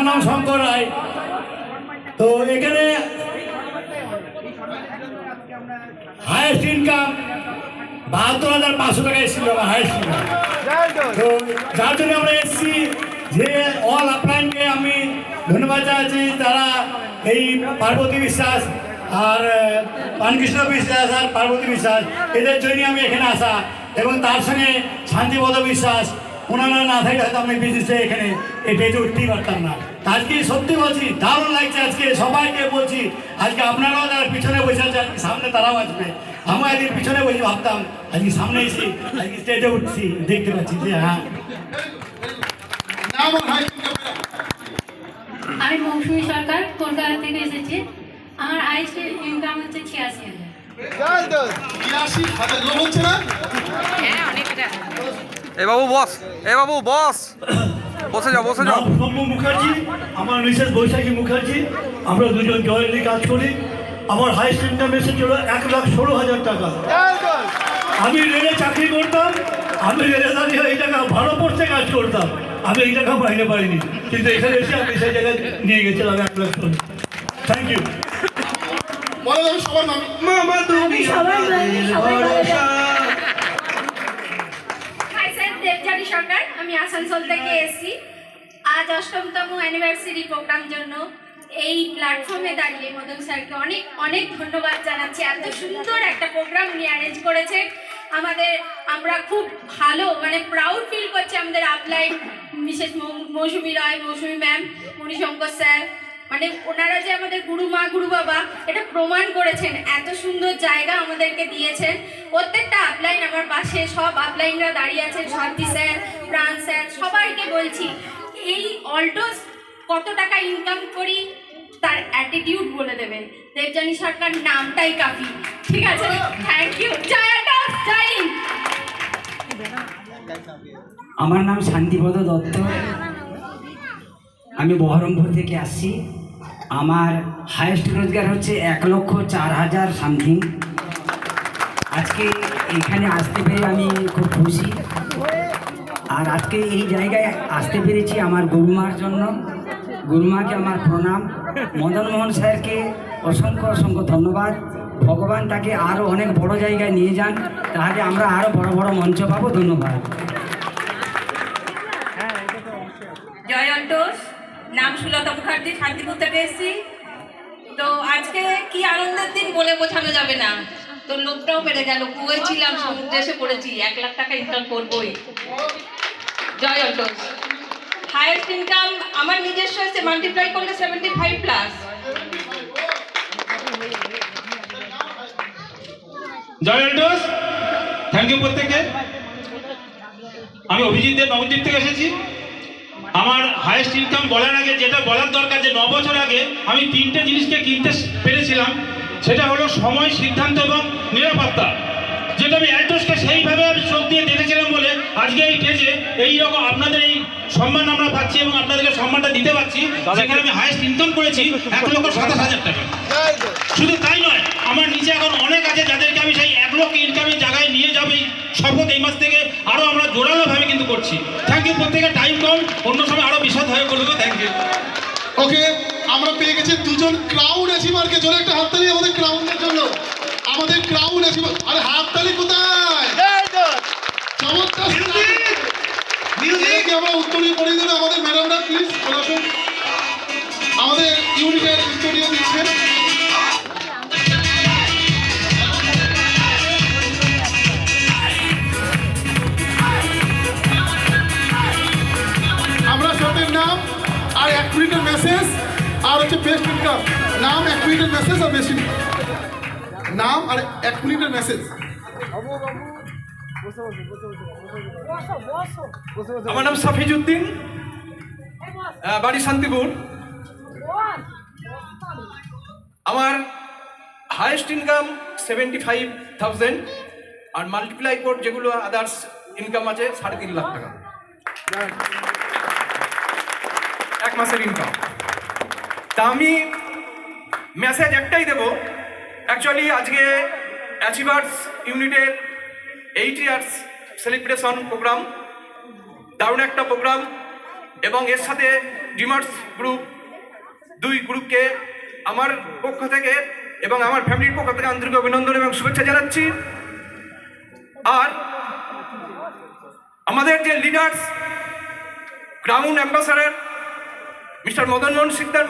আমার নাম শঙ্কর রায়। তো এখানে হায়েস্ট ইনকাম 72,500 টাকা এসেছিল আমার হায়েস্ট ইনকাম। তো যার জন্য আমরা এসেছি যে অল আপলাইনকে আমি ধন্যবাদ জানাচ্ছি। তারা এই পার্বতী বিশ্বাস আর পানকৃষ্ণ বিশ্বাস আর পার্বতী বিশ্বাস এদের জন্যই আমি এখানে আসা, এবং তার সঙ্গে শান্তিপদ বিশ্বাস, ওনারা না থাকলে হয়তো আমি বিজনেসে এখানে এটাই উঠতেই পারতাম না। আজকে সত্যি বলছি দারুণ লাগছে। আজকে সবাইকে বলছি, আজকে আপনারাও যারা পিছনে বসে আছে আজকে সামনে তারাও আসবে। আমি একদিন পিছনে বসে ভাবতাম, আজকে সামনে এসে আজকে স্টেজে উঠছি, দেখতে পাচ্ছি যে হ্যাঁ। আমি মৌসুমী সরকার, কলকাতা থেকে এসেছি। আমার হাইস্ট ইনকাম হচ্ছে 86,000। এ বাবু বস, এ বাবু বস, বসে যাও বসে যাও। শম্ভু মুখার্জি, আমার মিসেস বৈশাখী মুখার্জি, আমরা দুজন জয়েন্টলি কাজ করি। আমার হাইস্ট ইনকাম এসেছিল 1,16,000 টাকা। আমি রেলে চাকরি করতাম, আমি রেলে দাঁড়িয়ে এই টাকা ভালো পড়তে কাজ করতাম, আমি এই টাকা বাইরে পাইনি, কিন্তু এখানে এসে আমি সেই জায়গায় নিয়ে গেছিলাম 1,00,000। Thank you. দেবজানী সরকার, আমি আসানসোল থেকে এসেছি। আজ 8তম অ্যানিভার্সারি প্রোগ্রাম জন্য এই প্ল্যাটফর্মে দাঁড়িয়ে মদন স্যারকে অনেক অনেক ধন্যবাদ জানাচ্ছি। এত সুন্দর একটা প্রোগ্রাম উনি অ্যারেঞ্জ করেছে আমাদের। আমরা খুব ভালো প্রাউড ফিল করছি আমাদের আপলাইন মিসেস মৌসুমী রায়, মৌসুমী ম্যাম, মণিশঙ্কর স্যার, ওনারা যে আমাদের গুরু মা গুরু বাবা এটা প্রমাণ করেছেন। এত সুন্দর জায়গা আমাদেরকে দিয়েছেন। প্রত্যেকটা আপলাইন আমার পাশে, সব আপলাইনরা দাঁড়িয়ে আছেন, শান্তি স্যার, প্রাণ স্যার, সবাইকে বলছি এই অল্টোস কত টাকা ইনকাম করি তার অ্যাটিটিউড বলে দেবেন। দেবজানী সরকার নামটাই কাফি, ঠিক আছে? Thank you. জয় অল্টোস, জয় হিন্দ। আমার নাম শান্তিপদ দত্ত, আমি বহরমপুর থেকে আসছি। আমার হায়েস্ট রোজগার হচ্ছে 1,04,000 সামথিং। আজকে এখানে আসতে পেরে আমি খুব খুশি। আর আজকে এই জায়গায় আসতে পেরেছি আমার গুরুমার জন্য। গুরুমাকে আমার প্রণাম। মদন মোহন স্যারকে অসংখ্য অসংখ্য ধন্যবাদ। ভগবান তাকে আরও অনেক বড় জায়গায় নিয়ে যান, তাহলে আমরা আরও বড় বড় মঞ্চ পাবো। ধন্যবাদ। জয় অল্টোস, নাম সুলতা মুখার্জি, শান্তিপুর থেকে এসেছি। তো আজকে কি আনন্দের দিন বলে বোঝানো যাবে না। তো লোকটাও বেড়ে গেল, কুয়েছিলাম সমুদ্রে এসে পড়েছি, 1,00,000 টাকা ইনকাম করবোই। জয় অল্টোস। হায়েস্ট ইনকাম আমার নিজস্ব এসে মাল্টিপ্লাই করলে 75+। জয় অল্টোস, থ্যাংক ইউ প্রত্যেকে। আমি অভিজিৎ দেব, নবদ্বীপ থেকে এসেছি। আমার হায়েস্ট ইনকাম বলার আগে যেটা বলার দরকার, যে 9 বছর আগে আমি 3টে জিনিসকে কিনতে পেরেছিলাম। সেটা হলো সময়, সিদ্ধান্ত এবং নিরাপত্তা, যেটা আমি অ্যাল্টোসকে সেইভাবে আমি চোখ দিয়ে দেখেছিলাম বলে আজকে এই স্টেজে এইরকম আপনাদের এই সম্মান আমরা পাচ্ছি এবং আপনাদেরকে সম্মানটা দিতে পারছি। যেখানে আমি হায়েস্ট ইনকাম করেছি 1,27,000 টাকা। শুধু তাই নয়, আমার নিচে এখন অনেক আছে যাদেরকে আমি সেই 1 লক্ষ ইনকামের জায়গায় নিয়ে যাবে শপথ এই মাস থেকে আরও আমরা জোরালোভাবে কিন্তু করছি। থ্যাংক ইউ প্রত্যেকে। টাইম কম, অন্য সময় আরও বিশদ হয়ে বলবো। Thank you. ওকে, আমরা পেয়ে গেছি দুজন ক্রাউন অ্যাচিভারকে। জোরে একটা হাততালি আমাদের ক্রাউনের জন্য। আমাদের ক্রাউন অ্যাচিভার, আরে হাততালি কোথায়? চমৎকার মিউজিক। আমরা উত্তরীয় পড়িয়ে দেবে আমাদের ম্যাডামরা, প্লিজ আসুন। আমাদের ইউনিটের উত্তরীয় দিচ্ছেন। আমরা শটের নাম আর 1 মিনিটের মেসেজ আর হচ্ছে বেস্ট ইনকাম। নাম, 1 মিনিটের মেসেজ আর বেস্ট ইনকাম। নাম আর 1 মিনিটের মেসেজ। আমার নাম সাফিজউদ্দিন, বাড়ি শান্তিপুর। আমার হায়েস্ট ইনকাম 75,000 আর মাল্টিপ্লাই কোড যেগুলো আদার্স ইনকাম আছে 3.5 লাখ টাকা। 1 মাসের ইনকাম। তা আমি মেসেজ একটাই দেবো। অ্যাকচুয়ালি আজকে অ্যাচিভার্স ইউনিটের 8 ইয়ার্স সেলিব্রেশন প্রোগ্রাম, দারুণ একটা প্রোগ্রাম। এবং এর সাথে ডিমার্স গ্রুপ, দুই গ্রুপকে আমার পক্ষ থেকে এবং আমার ফ্যামিলির পক্ষ থেকে আন্তরিক অভিনন্দন এবং শুভেচ্ছা জানাচ্ছি। আর আমাদের যে leaders, ground ambassador mister Madan Mohan Sikdar